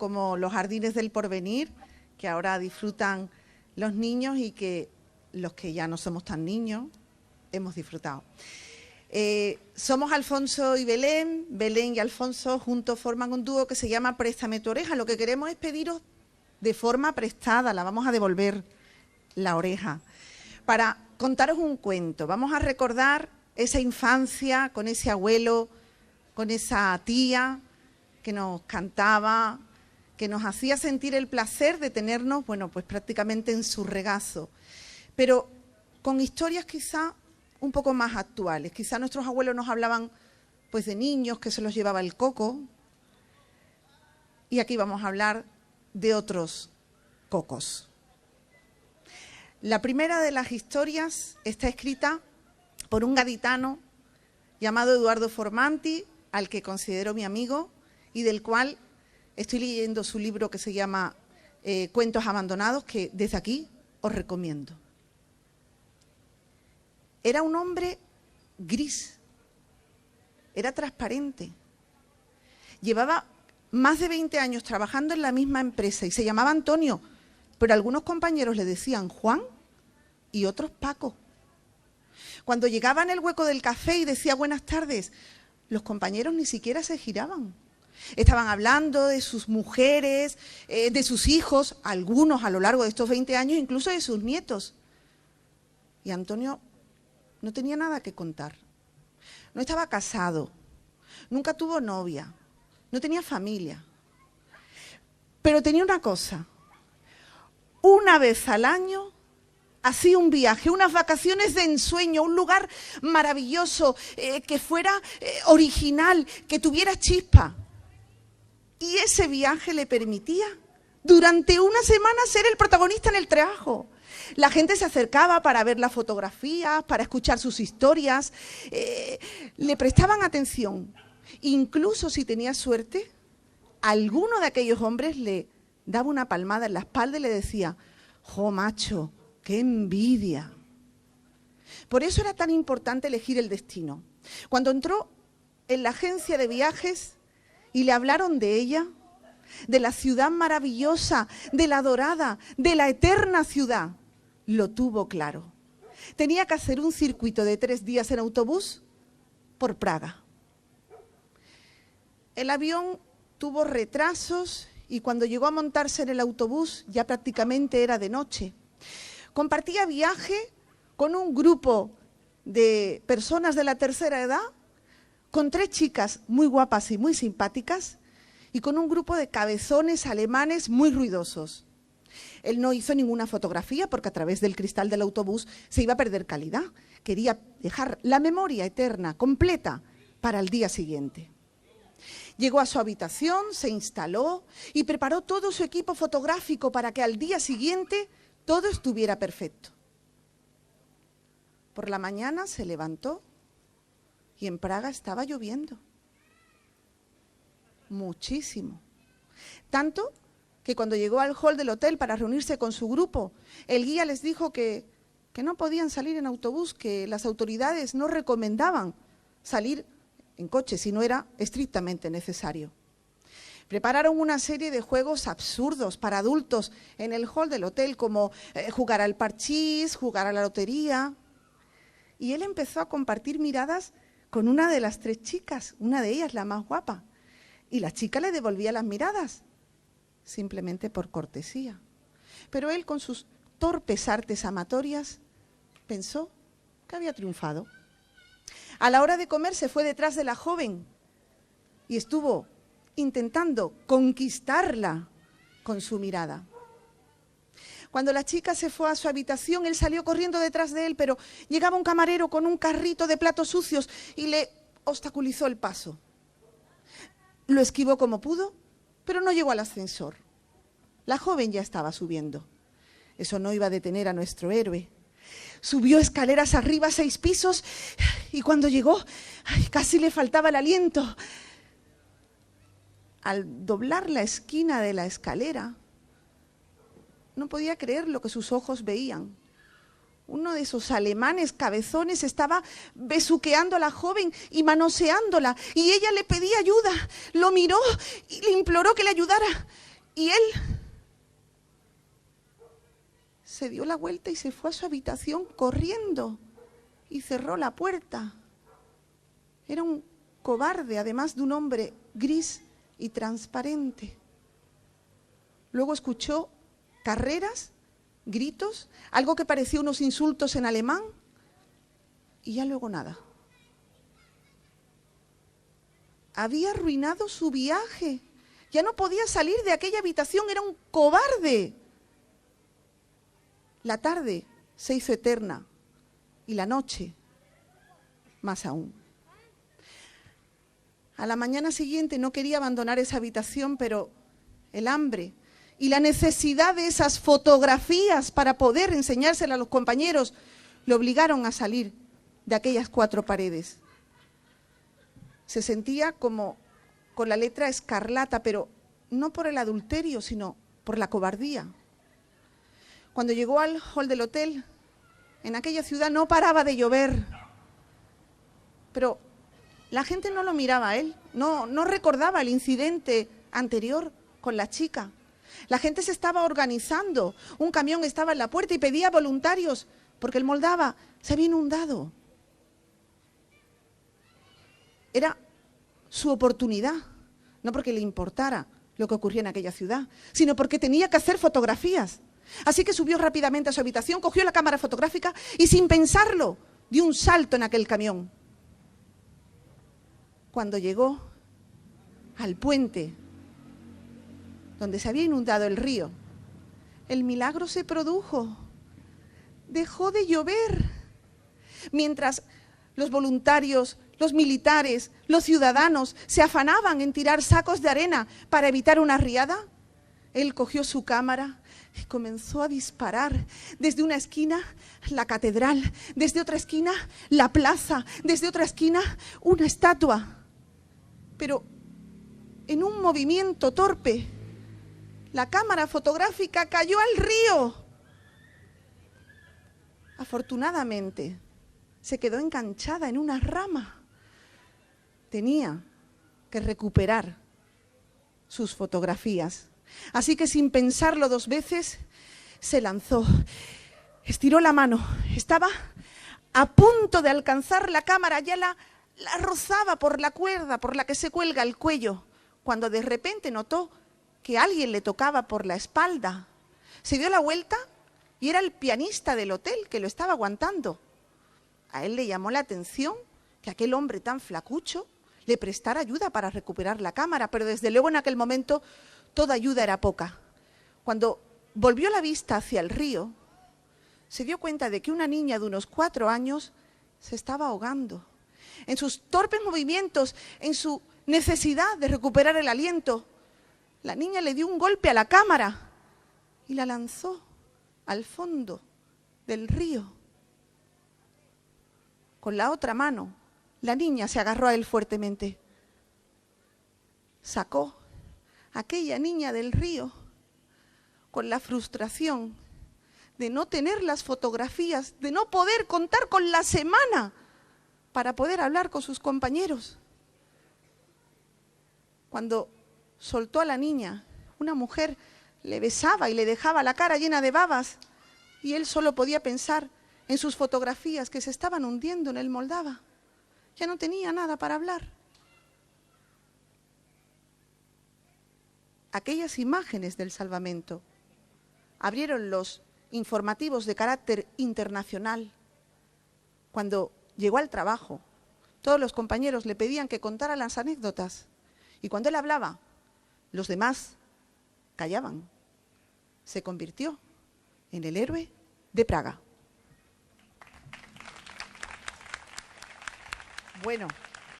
como los jardines del porvenir, que ahora disfrutan los niños y que los que ya no somos tan niños hemos disfrutado. Somos Alfonso y Belén. Belén y Alfonso juntos forman un dúo que se llama Préstame tu oreja. Lo que queremos es pediros de forma prestada, la vamos a devolver la oreja, para contaros un cuento. Vamos a recordar esa infancia con ese abuelo, con esa tía que nos cantaba, que nos hacía sentir el placer de tenernos, bueno, pues prácticamente en su regazo, pero con historias quizá un poco más actuales. Quizá nuestros abuelos nos hablaban pues de niños que se los llevaba el coco, y aquí vamos a hablar de otros cocos. La primera de las historias está escrita por un gaditano llamado Eduardo Formanti, al que considero mi amigo y del cual estoy leyendo su libro que se llama Cuentos abandonados, que desde aquí os recomiendo. Era un hombre gris, era transparente, llevaba más de 20 años trabajando en la misma empresa y se llamaba Antonio, pero algunos compañeros le decían Juan y otros Paco. Cuando llegaba en el hueco del café y decía buenas tardes, los compañeros ni siquiera se giraban. Estaban hablando de sus mujeres, de sus hijos, algunos a lo largo de estos 20 años, incluso de sus nietos. Y Antonio no tenía nada que contar. No estaba casado, nunca tuvo novia, no tenía familia. Pero tenía una cosa: una vez al año hacía un viaje, unas vacaciones de ensueño, un lugar maravilloso, que fuera original, que tuviera chispa. Y ese viaje le permitía durante una semana ser el protagonista en el trabajo. La gente se acercaba para ver las fotografías, para escuchar sus historias, le prestaban atención. Incluso si tenía suerte, alguno de aquellos hombres le daba una palmada en la espalda y le decía: ¡jo, macho, qué envidia! Por eso era tan importante elegir el destino. Cuando entró en la agencia de viajes y le hablaron de ella, de la ciudad maravillosa, de la dorada, de la eterna ciudad, lo tuvo claro. Tenía que hacer un circuito de 3 días en autobús por Praga. El avión tuvo retrasos y cuando llegó a montarse en el autobús ya prácticamente era de noche. Compartía viaje con un grupo de personas de la tercera edad, con 3 chicas muy guapas y muy simpáticas y con un grupo de cabezones alemanes muy ruidosos. Él no hizo ninguna fotografía porque a través del cristal del autobús se iba a perder calidad. Quería dejar la memoria eterna, completa, para el día siguiente. Llegó a su habitación, se instaló y preparó todo su equipo fotográfico para que al día siguiente todo estuviera perfecto. Por la mañana se levantó y en Praga estaba lloviendo. Muchísimo. Tanto que cuando llegó al hall del hotel para reunirse con su grupo, el guía les dijo que no podían salir en autobús, que las autoridades no recomendaban salir en coche si no era estrictamente necesario. Prepararon una serie de juegos absurdos para adultos en el hall del hotel, como jugar al parchís, jugar a la lotería. Y él empezó a compartir miradas con una de las 3 chicas, una de ellas la más guapa. Y la chica le devolvía las miradas, simplemente por cortesía. Pero él, con sus torpes artes amatorias, pensó que había triunfado. A la hora de comer se fue detrás de la joven y estuvo intentando conquistarla con su mirada. Cuando la chica se fue a su habitación, él salió corriendo detrás de él, pero llegaba un camarero con un carrito de platos sucios y le obstaculizó el paso. Lo esquivó como pudo, pero no llegó al ascensor. La joven ya estaba subiendo. Eso no iba a detener a nuestro héroe. Subió escaleras arriba, 6 pisos, y cuando llegó, casi le faltaba el aliento. Al doblar la esquina de la escalera, no podía creer lo que sus ojos veían. Uno de esos alemanes cabezones estaba besuqueando a la joven y manoseándola, y ella le pedía ayuda. Lo miró y le imploró que le ayudara. Y él se dio la vuelta y se fue a su habitación corriendo y cerró la puerta. Era un cobarde, además de un hombre gris y transparente. Luego escuchó carreras, gritos, algo que parecía unos insultos en alemán, y ya luego nada. Había arruinado su viaje. Ya no podía salir de aquella habitación, era un cobarde. La tarde se hizo eterna y la noche más aún. A la mañana siguiente no quería abandonar esa habitación, pero el hambre y la necesidad de esas fotografías para poder enseñárselas a los compañeros le obligaron a salir de aquellas 4 paredes. Se sentía como con la letra escarlata, pero no por el adulterio, sino por la cobardía. Cuando llegó al hall del hotel, en aquella ciudad no paraba de llover, pero la gente no lo miraba a él, no recordaba el incidente anterior con la chica. La gente se estaba organizando, un camión estaba en la puerta y pedía voluntarios, porque el Moldava se había inundado. Era su oportunidad, no porque le importara lo que ocurría en aquella ciudad, sino porque tenía que hacer fotografías. Así que subió rápidamente a su habitación, cogió la cámara fotográfica y sin pensarlo, dio un salto en aquel camión. Cuando llegó al puente donde se había inundado el río, el milagro se produjo. Dejó de llover. Mientras los voluntarios, los militares, los ciudadanos se afanaban en tirar sacos de arena para evitar una riada, él cogió su cámara y comenzó a disparar desde una esquina la catedral, desde otra esquina la plaza, desde otra esquina una estatua. Pero en un movimiento torpe, la cámara fotográfica cayó al río. Afortunadamente, se quedó enganchada en una rama. Tenía que recuperar sus fotografías. Así que sin pensarlo 2 veces, se lanzó, estiró la mano, estaba a punto de alcanzar la cámara, ya la rozaba por la cuerda por la que se cuelga el cuello, cuando de repente notó que alguien le tocaba por la espalda. Se dio la vuelta y era el pianista del hotel que lo estaba aguantando. A él le llamó la atención que aquel hombre tan flacucho le prestara ayuda para recuperar la cámara, pero desde luego en aquel momento toda ayuda era poca. Cuando volvió la vista hacia el río, se dio cuenta de que una niña de unos 4 años se estaba ahogando. En sus torpes movimientos, en su necesidad de recuperar el aliento, la niña le dio un golpe a la cámara y la lanzó al fondo del río. Con la otra mano, la niña se agarró a él fuertemente. Sacó a aquella niña del río con la frustración de no tener las fotografías, de no poder contar con la semana para poder hablar con sus compañeros. Cuando soltó a la niña, una mujer le besaba y le dejaba la cara llena de babas, y él solo podía pensar en sus fotografías que se estaban hundiendo en el Moldava. Ya no tenía nada para hablar. Aquellas imágenes del salvamento abrieron los informativos de carácter internacional. Cuando llegó al trabajo, todos los compañeros le pedían que contara las anécdotas, y cuando él hablaba, los demás callaban. Se convirtió en el héroe de Praga. Bueno.